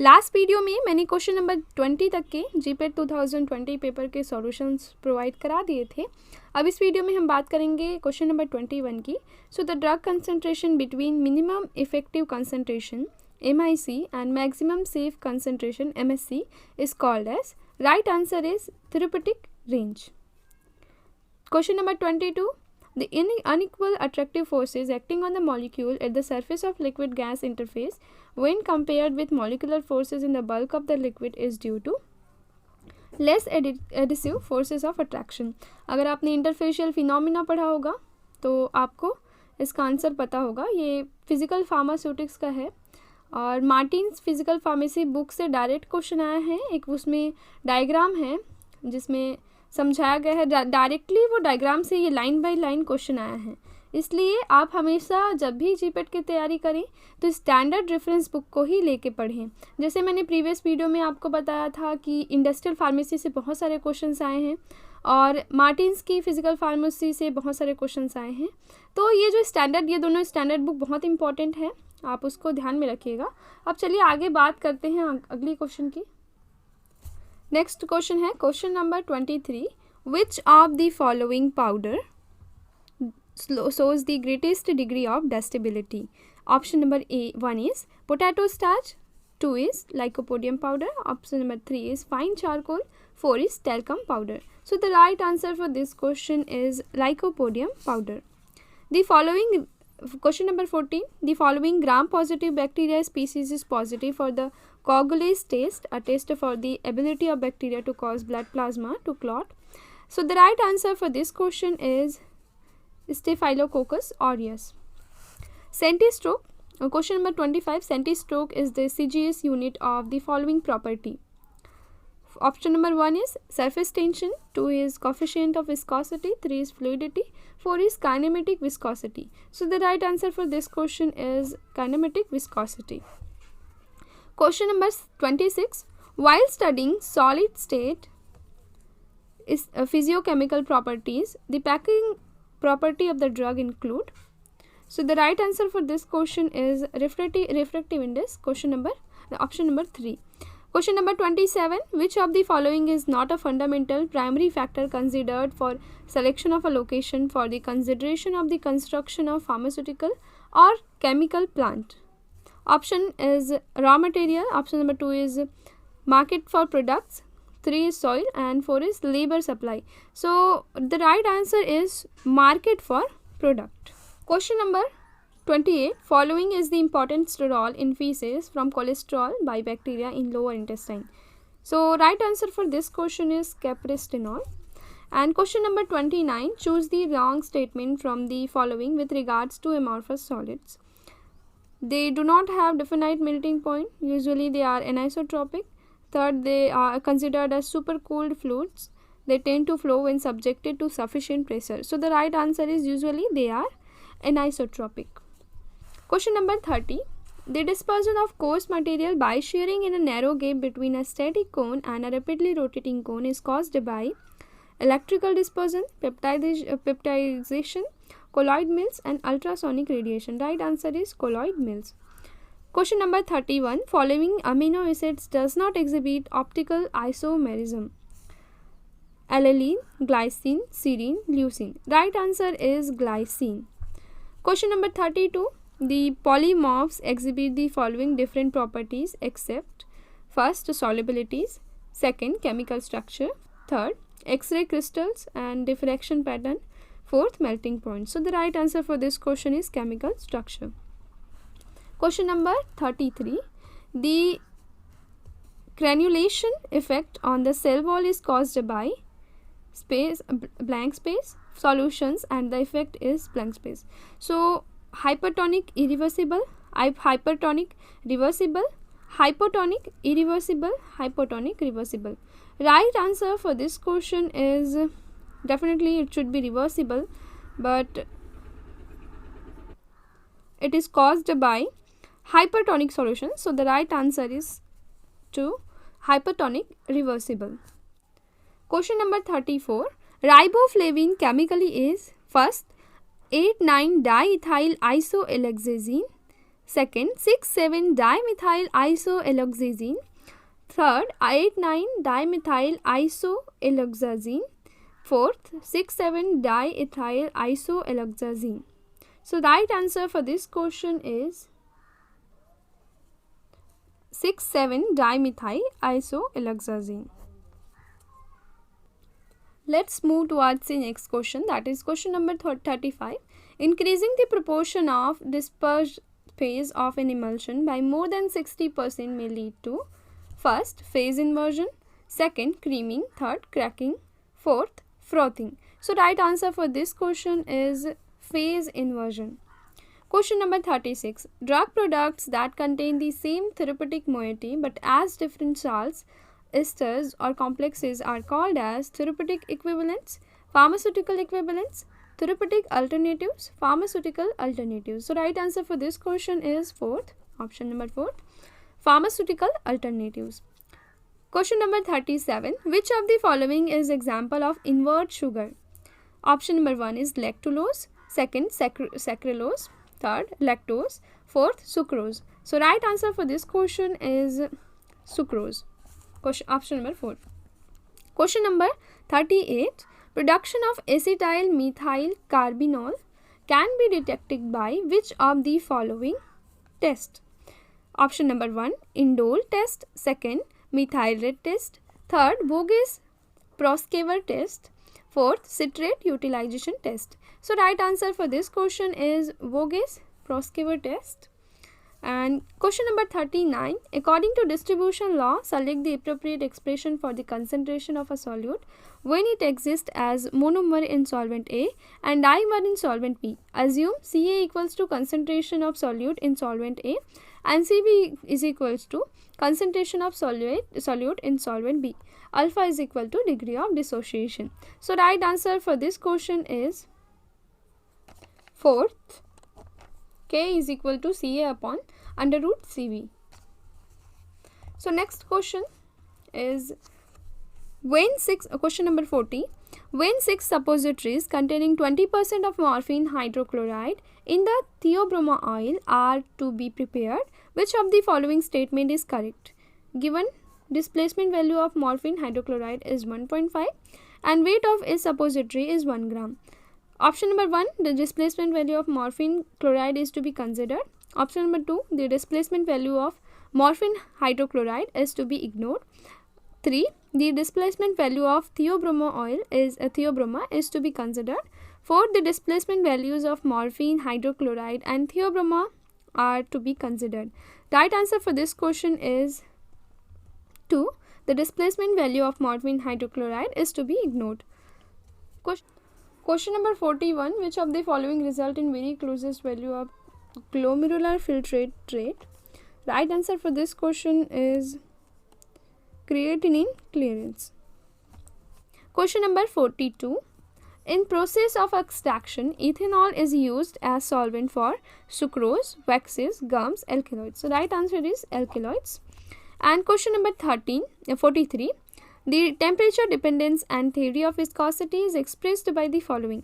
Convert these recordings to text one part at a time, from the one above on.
Last video में मैंने question number 20 तक के जीपेट 2020 पेपर के सॉल्यूशंस प्रोवाइड करा दिए थे। अब इस वीडियो में हम बात करेंगे क्वेश्चन नंबर 21 की। So the drug concentration between minimum effective concentration MIC and maximum safe concentration MSC is called as. Right answer is therapeutic range. Question number 22. The unequal attractive forces acting on the molecule at the surface of liquid gas interface when compared with molecular forces in the bulk of the liquid is due to less adhesive forces of attraction. अगर आपने interfacial phenomena पढ़ा होगा तो आपको इसका answer पता होगा। ये फिजिकल फार्मास्यूटिक्स का है और मार्टिन्स फिजिकल फार्मेसी बुक से डायरेक्ट क्वेश्चन आया है। एक उसमें डायग्राम है जिसमें समझाया गया है, डायरेक्टली वो डायग्राम से ये लाइन बाय लाइन क्वेश्चन आया है। इसलिए आप हमेशा जब भी जीपेट की तैयारी करें तो स्टैंडर्ड रेफरेंस बुक को ही लेके पढ़ें। जैसे मैंने प्रीवियस वीडियो में आपको बताया था कि इंडस्ट्रियल फार्मेसी से बहुत सारे क्वेश्चंस आए हैं और मार्टिन्स की फिजिकल फार्मेसी से बहुत सारे क्वेश्चंस आए हैं। तो ये जो स्टैंडर्ड, ये दोनों स्टैंडर्ड बुक बहुत इंपॉर्टेंट है, आप उसको ध्यान में रखिएगा। अब चलिए आगे बात करते हैं अगली क्वेश्चन की। नेक्स्ट क्वेश्चन है question number 23. Which of the following powder shows the greatest degree of dustability? Option number 1 is potato starch, 2 is lycopodium powder, option number 3 is fine charcoal, 4 is talcum powder. So the right answer for this question is lycopodium powder. The following question number 14. The following gram positive bacteria species is positive for the coagulase test, a test for the ability of bacteria to cause blood plasma to clot. So the right answer for this question is Staphylococcus aureus. Centistroke, question number 25. Centistroke is the CGS unit of the following property. Option number 1 is surface tension, 2 is coefficient of viscosity, 3 is fluidity, 4 is kinematic viscosity. So the right answer for this question is kinematic viscosity. Question number 26. While studying solid state is physiochemical properties, the packing property of the drug include. So the right answer for this question is refractive index. Option number 3. Question number 27. Which of the following is not a fundamental primary factor considered for selection of a location for the consideration of the construction of pharmaceutical or chemical plant? Option is raw material, option number 2 is market for products, 3 is soil and 4 is labor supply. So the right answer is market for product. Question number 28. Following is the important role in feces from cholesterol by bacteria in lower intestine. So right answer for this question is caprestenol. And question number 29. Choose the wrong statement from the following with regards to amorphous solids. They do not have definite melting point. Usually they are anisotropic. Third, they are considered as supercooled fluids. They tend to flow when subjected to sufficient pressure. So the right answer is usually they are anisotropic. Question number 30. The dispersion of coarse material by shearing in a narrow gap between a static cone and a rapidly rotating cone is caused by electrical dispersion, peptidization, colloid mills and ultrasonic radiation. Right answer is colloid mills. Question number 31. Following amino acids does not exhibit optical isomerism. Alanine, glycine, serine, leucine. Right answer is glycine. Question number 32. The polymorphs exhibit the following different properties except: first, solubilities, second, chemical structure, third, X-ray crystals and diffraction pattern, fourth, melting point. So the right answer for this question is chemical structure. Question number 33. The granulation effect on the cell wall is caused by blank space, solutions, and the effect is blank space. So hypertonic irreversible, hypertonic reversible, hypotonic irreversible, hypotonic reversible. Right answer for this question is definitely it should be reversible, but it is caused by hypertonic solution. So the right answer is to hypertonic reversible. Question number 34. Riboflavin chemically is: first, 8,9-diethyl isoalexazine, Second, 6,7-dimethyl isoaloxazine. Third, 8,9-dimethyl isoaloxazine. Fourth, 6,7-diethyl isoaloxazine. So right answer for this question is 6,7-dimethyl isoaloxazine. Let's move towards the next question, that is question number 35. Increasing the proportion of dispersed phase of an emulsion by more than 60% may lead to first, phase inversion, second, creaming, third, cracking, fourth, frothing. So right answer for this question is phase inversion. Question number 36. Drug products that contain the same therapeutic moiety but as different salts, esters or complexes are called as therapeutic equivalents, pharmaceutical equivalents, therapeutic alternatives, pharmaceutical alternatives. So right answer for this question is fourth, option number 4, pharmaceutical alternatives. Question number 37. Which of the following is example of invert sugar? Option number 1 is lactulose, second saccharose, third lactose, fourth sucrose. So right answer for this question is sucrose. Option number 4. Question number 38. Production of acetyl methyl carbinol can be detected by which of the following test? Option number 1, indole test, second methyl red test, third Voges-Proskauer test, fourth citrate utilization test. So right answer for this question is Voges-Proskauer test. And question number 39. According to distribution law, select the appropriate expression for the concentration of a solute when it exists as monomer in solvent A and dimer in solvent B. Assume Ca equals to concentration of solute in solvent A and Cb is equals to concentration of solute in solvent B. Alpha is equal to degree of dissociation. So right answer for this question is fourth. K is equal to Ca upon under root Cv. So next question is question number 40. When 6 suppositories containing 20% of morphine hydrochloride in the theobroma oil are to be prepared, which of the following statement is correct? Given displacement value of morphine hydrochloride is 1.5 and weight of a suppository is 1 gram. Option number 1, the displacement value of morphine chloride is to be considered. Option number 2, the displacement value of morphine hydrochloride is to be ignored. 3, the displacement value of theobroma is to be considered. 4, the displacement values of morphine hydrochloride and theobroma are to be considered. Right answer for this question is 2, the displacement value of morphine hydrochloride is to be ignored. Question number 41. Which of the following result in very closest value of glomerular filtrate rate? Right answer for this question is creatinine clearance. Question number 42. In process of extraction, ethanol is used as solvent for sucrose, waxes, gums, alkaloids. So right answer is alkaloids. And question number 43. The temperature dependence and theory of viscosity is expressed by the following.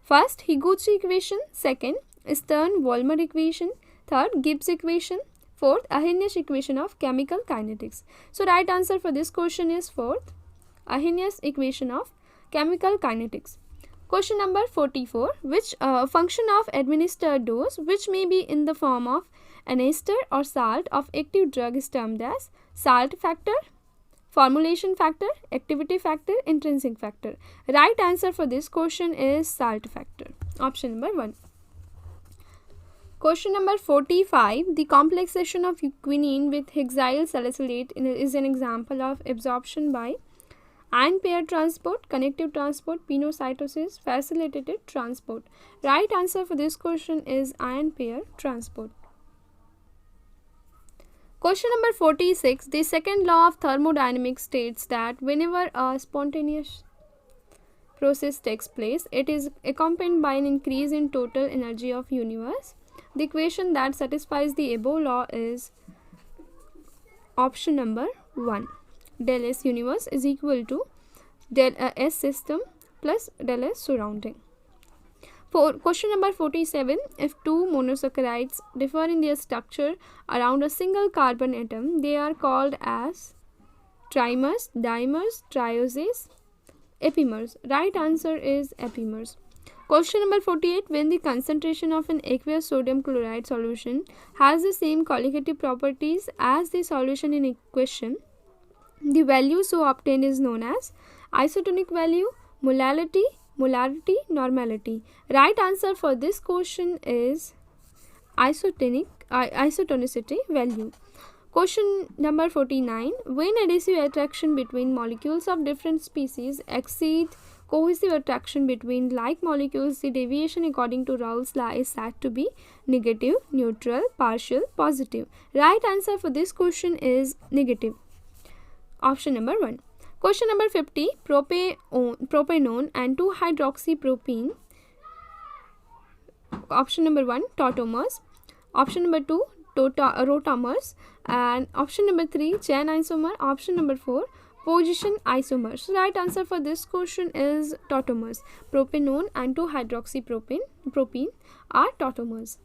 First, Higuchi equation. Second, Stern-Volmer equation. Third, Gibbs equation. Fourth, Arrhenius equation of chemical kinetics. So right answer for this question is fourth, Arrhenius equation of chemical kinetics. Question number 44. Which function of administered dose, which may be in the form of an ester or salt of active drug, is termed as salt factor, formulation factor, activity factor, intrinsic factor? Right answer for this question is salt factor. Option number 1. Question number 45. The complexation of quinine with hexyl salicylate is an example of absorption by ion pair transport, connective transport, pinocytosis, facilitated transport. Right answer for this question is ion pair transport. Question number 46. The second law of thermodynamics states that whenever a spontaneous process takes place, it is accompanied by an increase in total energy of universe. The equation that satisfies the above law is option number 1. Del S universe is equal to del S system plus del S surrounding. For question number 47, if two monosaccharides differ in their structure around a single carbon atom, they are called as trimers, dimers, trioses, epimers. Right answer is epimers. Question number 48, when the concentration of an aqueous sodium chloride solution has the same colligative properties as the solution in equation, the value so obtained is known as isotonic value, molality, normality. Right answer for this question is isotonicity value. Question number 49, when adhesive attraction between molecules of different species exceed cohesive attraction between like molecules, the deviation according to Raoult's law is said to be negative, neutral, partial, positive. Right answer for this question is negative. Option number 1. Question number 50, propanone and 2-hydroxypropene. Option number 1, tautomers. Option number 2, rotamers. And option number 3, chain isomer. Option number 4, position isomers. Right answer for this question is tautomers. Propanone and 2-hydroxypropene are tautomers.